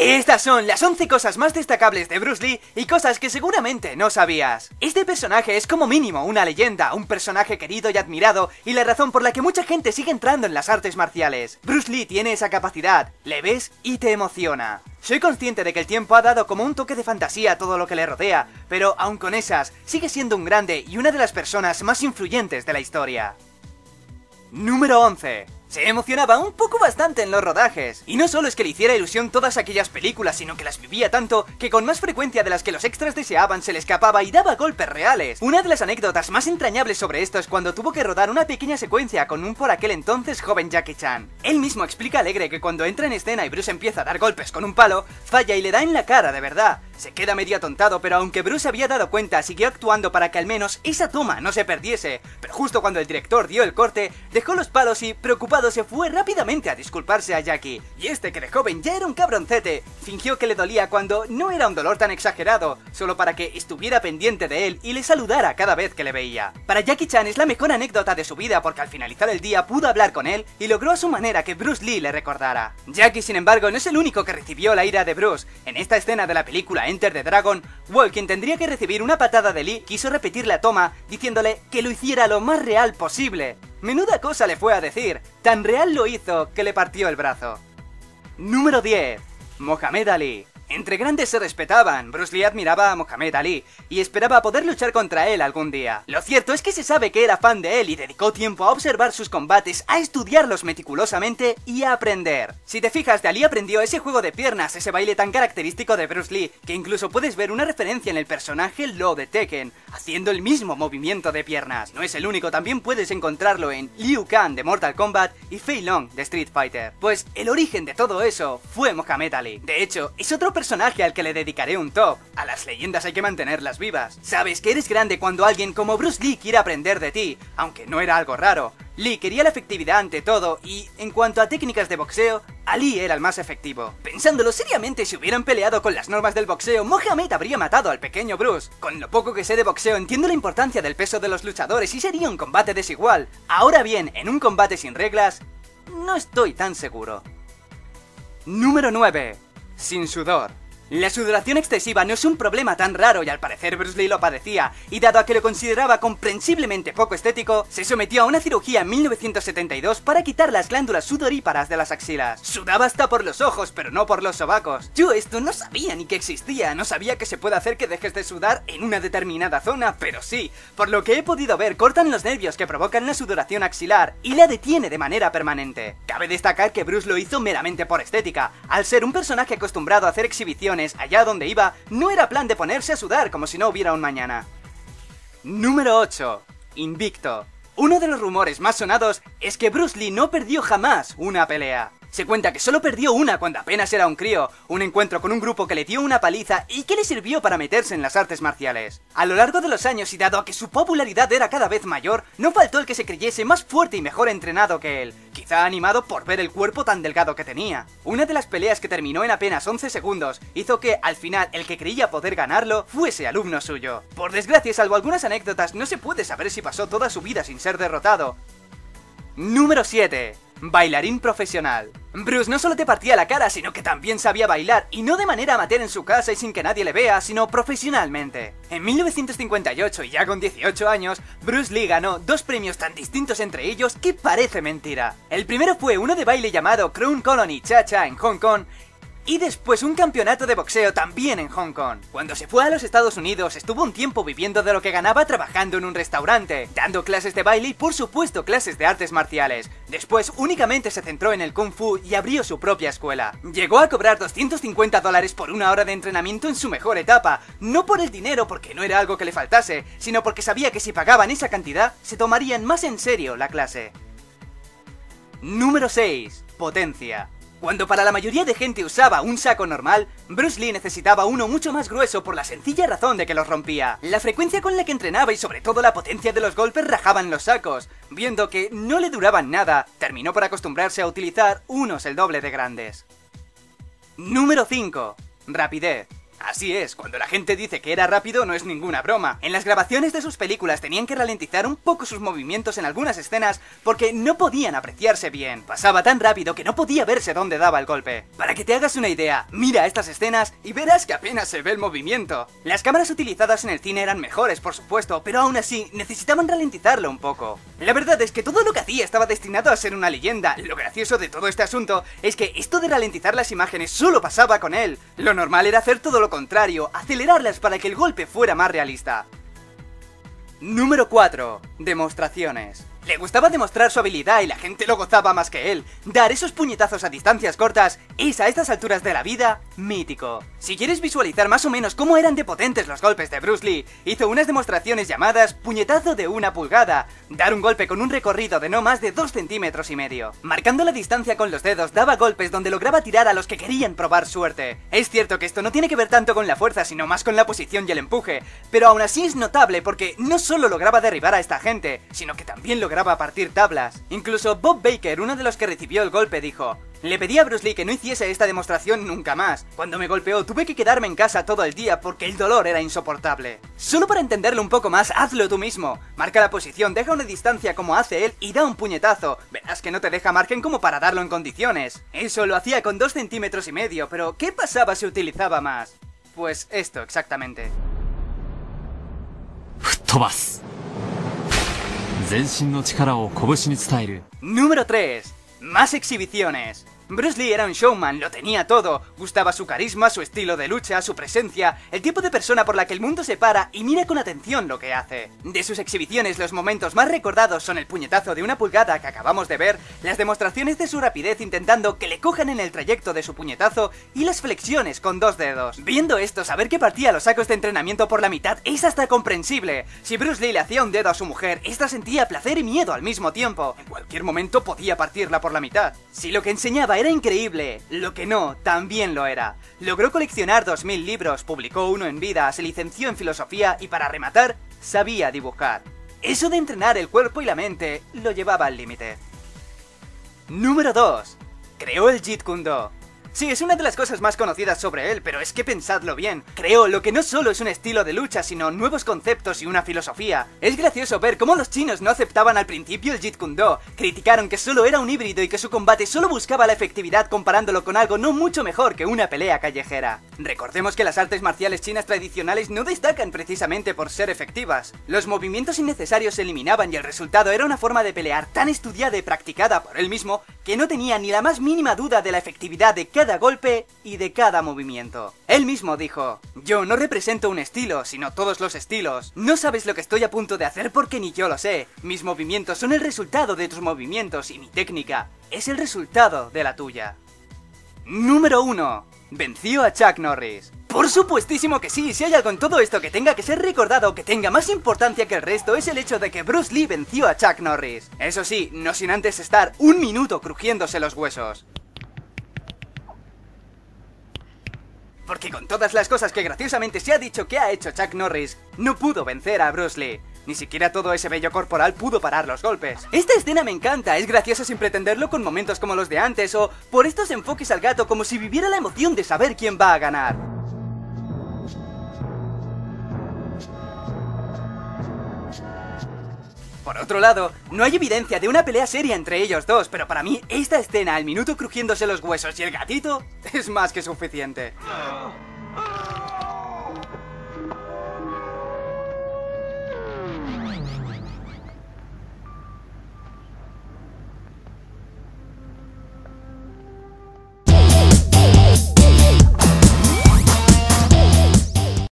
Estas son las 11 cosas más destacables de Bruce Lee y cosas que seguramente no sabías. Este personaje es como mínimo una leyenda, un personaje querido y admirado y la razón por la que mucha gente sigue entrando en las artes marciales. Bruce Lee tiene esa capacidad, le ves y te emociona. Soy consciente de que el tiempo ha dado como un toque de fantasía a todo lo que le rodea, pero aun con esas, sigue siendo un grande y una de las personas más influyentes de la historia. Número 11. Se emocionaba un poco bastante en los rodajes, y no solo es que le hiciera ilusión todas aquellas películas, sino que las vivía tanto que con más frecuencia de las que los extras deseaban se le escapaba y daba golpes reales. Una de las anécdotas más entrañables sobre esto es cuando tuvo que rodar una pequeña secuencia con un por aquel entonces joven Jackie Chan. Él mismo explica alegre que cuando entra en escena y Bruce empieza a dar golpes con un palo, falla y le da en la cara de verdad. Se queda medio atontado, pero aunque Bruce había dado cuenta, siguió actuando para que al menos esa toma no se perdiese. Pero justo cuando el director dio el corte, dejó los palos y, preocupado, se fue rápidamente a disculparse a Jackie. Y este, que de joven ya era un cabroncete, fingió que le dolía cuando no era un dolor tan exagerado, solo para que estuviera pendiente de él y le saludara cada vez que le veía. Para Jackie Chan es la mejor anécdota de su vida porque al finalizar el día pudo hablar con él y logró a su manera que Bruce Lee le recordara. Jackie, sin embargo, no es el único que recibió la ira de Bruce. En esta escena de la película Enter the Dragon, Wall, quien tendría que recibir una patada de Lee, quiso repetir la toma diciéndole que lo hiciera lo más real posible. Menuda cosa le fue a decir, tan real lo hizo que le partió el brazo. Número 10. Mohamed Ali. Entre grandes se respetaban, Bruce Lee admiraba a Mohamed Ali y esperaba poder luchar contra él algún día. Lo cierto es que se sabe que era fan de él y dedicó tiempo a observar sus combates, a estudiarlos meticulosamente y a aprender. Si te fijas, de Ali aprendió ese juego de piernas, ese baile tan característico de Bruce Lee, que incluso puedes ver una referencia en el personaje Lo de Tekken, haciendo el mismo movimiento de piernas. No es el único, también puedes encontrarlo en Liu Kang de Mortal Kombat y Fei Long de Street Fighter. Pues el origen de todo eso fue Mohamed Ali. De hecho, es otro personaje al que le dedicaré un top. A las leyendas hay que mantenerlas vivas. Sabes que eres grande cuando alguien como Bruce Lee quiere aprender de ti, aunque no era algo raro. Lee quería la efectividad ante todo y, en cuanto a técnicas de boxeo, Ali era el más efectivo. Pensándolo seriamente, si hubieran peleado con las normas del boxeo, Mohamed habría matado al pequeño Bruce. Con lo poco que sé de boxeo, entiendo la importancia del peso de los luchadores y sería un combate desigual. Ahora bien, en un combate sin reglas, no estoy tan seguro. Número 9. Sin sudor. La sudoración excesiva no es un problema tan raro y al parecer Bruce Lee lo padecía, y dado a que lo consideraba comprensiblemente poco estético, se sometió a una cirugía en 1972 para quitar las glándulas sudoríparas de las axilas. Sudaba hasta por los ojos, pero no por los sobacos. Yo esto no sabía ni que existía, no sabía que se puede hacer que dejes de sudar en una determinada zona, pero sí. Por lo que he podido ver, cortan los nervios que provocan la sudoración axilar y la detiene de manera permanente. Cabe destacar que Bruce lo hizo meramente por estética. Al ser un personaje acostumbrado a hacer exhibiciones allá donde iba, no era plan de ponerse a sudar como si no hubiera un mañana. Número 8. Invicto. Uno de los rumores más sonados es que Bruce Lee no perdió jamás una pelea. Se cuenta que solo perdió una cuando apenas era un crío, un encuentro con un grupo que le dio una paliza y que le sirvió para meterse en las artes marciales. A lo largo de los años y dado a que su popularidad era cada vez mayor, no faltó el que se creyese más fuerte y mejor entrenado que él, quizá animado por ver el cuerpo tan delgado que tenía. Una de las peleas que terminó en apenas 11 segundos hizo que, al final, el que creía poder ganarlo fuese alumno suyo. Por desgracia, salvo algunas anécdotas, no se puede saber si pasó toda su vida sin ser derrotado. Número 7. Bailarín profesional. Bruce no solo te partía la cara, sino que también sabía bailar, y no de manera amateur en su casa y sin que nadie le vea, sino profesionalmente. En 1958, y ya con 18 años, Bruce Lee ganó 2 premios tan distintos entre ellos que parece mentira. El primero fue uno de baile llamado Crown Colony Cha-Cha en Hong Kong, y después un campeonato de boxeo también en Hong Kong. Cuando se fue a los Estados Unidos estuvo un tiempo viviendo de lo que ganaba trabajando en un restaurante, dando clases de baile y por supuesto clases de artes marciales. Después únicamente se centró en el Kung Fu y abrió su propia escuela. Llegó a cobrar $250 por una hora de entrenamiento en su mejor etapa, no por el dinero porque no era algo que le faltase, sino porque sabía que si pagaban esa cantidad se tomarían más en serio la clase. Número 6. Potencia. Cuando para la mayoría de gente usaba un saco normal, Bruce Lee necesitaba uno mucho más grueso por la sencilla razón de que los rompía. La frecuencia con la que entrenaba y sobre todo la potencia de los golpes rajaban los sacos. Viendo que no le duraban nada, terminó por acostumbrarse a utilizar unos el doble de grandes. Número 5. Rapidez. Así es, cuando la gente dice que era rápido no es ninguna broma. En las grabaciones de sus películas tenían que ralentizar un poco sus movimientos en algunas escenas porque no podían apreciarse bien. Pasaba tan rápido que no podía verse dónde daba el golpe. Para que te hagas una idea, mira estas escenas y verás que apenas se ve el movimiento. Las cámaras utilizadas en el cine eran mejores, por supuesto, pero aún así necesitaban ralentizarlo un poco. La verdad es que todo lo que hacía estaba destinado a ser una leyenda. Lo gracioso de todo este asunto es que esto de ralentizar las imágenes solo pasaba con él. Lo normal era hacer todo lo contrario, acelerarlas para que el golpe fuera más realista. Número 4. Demostraciones. Le gustaba demostrar su habilidad y la gente lo gozaba más que él. Dar esos puñetazos a distancias cortas es a estas alturas de la vida mítico. Si quieres visualizar más o menos cómo eran de potentes los golpes de Bruce Lee, hizo unas demostraciones llamadas puñetazo de 1 pulgada, dar un golpe con un recorrido de no más de 2,5 centímetros. Marcando la distancia con los dedos, daba golpes donde lograba tirar a los que querían probar suerte. Es cierto que esto no tiene que ver tanto con la fuerza, sino más con la posición y el empuje, pero aún así es notable porque no solo lograba derribar a esta gente, sino que también lograba partir tablas. Incluso Bob Baker, uno de los que recibió el golpe, dijo: le pedí a Bruce Lee que no hiciese esta demostración nunca más. Cuando me golpeó tuve que quedarme en casa todo el día porque el dolor era insoportable. Solo para entenderlo un poco más, hazlo tú mismo. Marca la posición, deja una distancia como hace él y da un puñetazo. Verás que no te deja margen como para darlo en condiciones. Eso lo hacía con 2,5 centímetros, pero ¿qué pasaba si utilizaba más? Pues esto exactamente. Número 3. Más exhibiciones. Bruce Lee era un showman, lo tenía todo. Gustaba su carisma, su estilo de lucha, su presencia, el tipo de persona por la que el mundo se para y mira con atención lo que hace. De sus exhibiciones, los momentos más recordados son el puñetazo de 1 pulgada que acabamos de ver, las demostraciones de su rapidez intentando que le cojan en el trayecto de su puñetazo y las flexiones con 2 dedos. Viendo esto, saber que partía los sacos de entrenamiento por la mitad es hasta comprensible. Si Bruce Lee le hacía un dedo a su mujer, esta sentía placer y miedo al mismo tiempo. En cualquier momento podía partirla por la mitad. Si lo que enseñaba era increíble, lo que no, también lo era. Logró coleccionar 2000 libros, publicó uno en vida, se licenció en filosofía y para rematar, sabía dibujar. Eso de entrenar el cuerpo y la mente lo llevaba al límite. Número 2. Creó el Jeet Kune Do. Sí, es una de las cosas más conocidas sobre él, pero es que pensadlo bien. Creó lo que no solo es un estilo de lucha, sino nuevos conceptos y una filosofía. Es gracioso ver cómo los chinos no aceptaban al principio el Jeet Kune Do. Criticaron que solo era un híbrido y que su combate solo buscaba la efectividad comparándolo con algo no mucho mejor que una pelea callejera. Recordemos que las artes marciales chinas tradicionales no destacan precisamente por ser efectivas. Los movimientos innecesarios se eliminaban y el resultado era una forma de pelear tan estudiada y practicada por él mismo que no tenía ni la más mínima duda de la efectividad de cada golpe y de cada movimiento. Él mismo dijo: yo no represento un estilo, sino todos los estilos. No sabes lo que estoy a punto de hacer porque ni yo lo sé. Mis movimientos son el resultado de tus movimientos y mi técnica es el resultado de la tuya. Número 1. Venció a Chuck Norris. Por supuestísimo que sí, si hay algo en todo esto que tenga que ser recordado, que tenga más importancia que el resto, es el hecho de que Bruce Lee venció a Chuck Norris. Eso sí, no sin antes estar 1 minuto crujiéndose los huesos. Porque con todas las cosas que graciosamente se ha dicho que ha hecho Chuck Norris, no pudo vencer a Bruce Lee. Ni siquiera todo ese vello corporal pudo parar los golpes. Esta escena me encanta, es graciosa sin pretenderlo con momentos como los de antes o por estos enfoques al gato como si viviera la emoción de saber quién va a ganar. Por otro lado, no hay evidencia de una pelea seria entre ellos dos, pero para mí esta escena, al minuto crujiéndose los huesos y el gatito, es más que suficiente.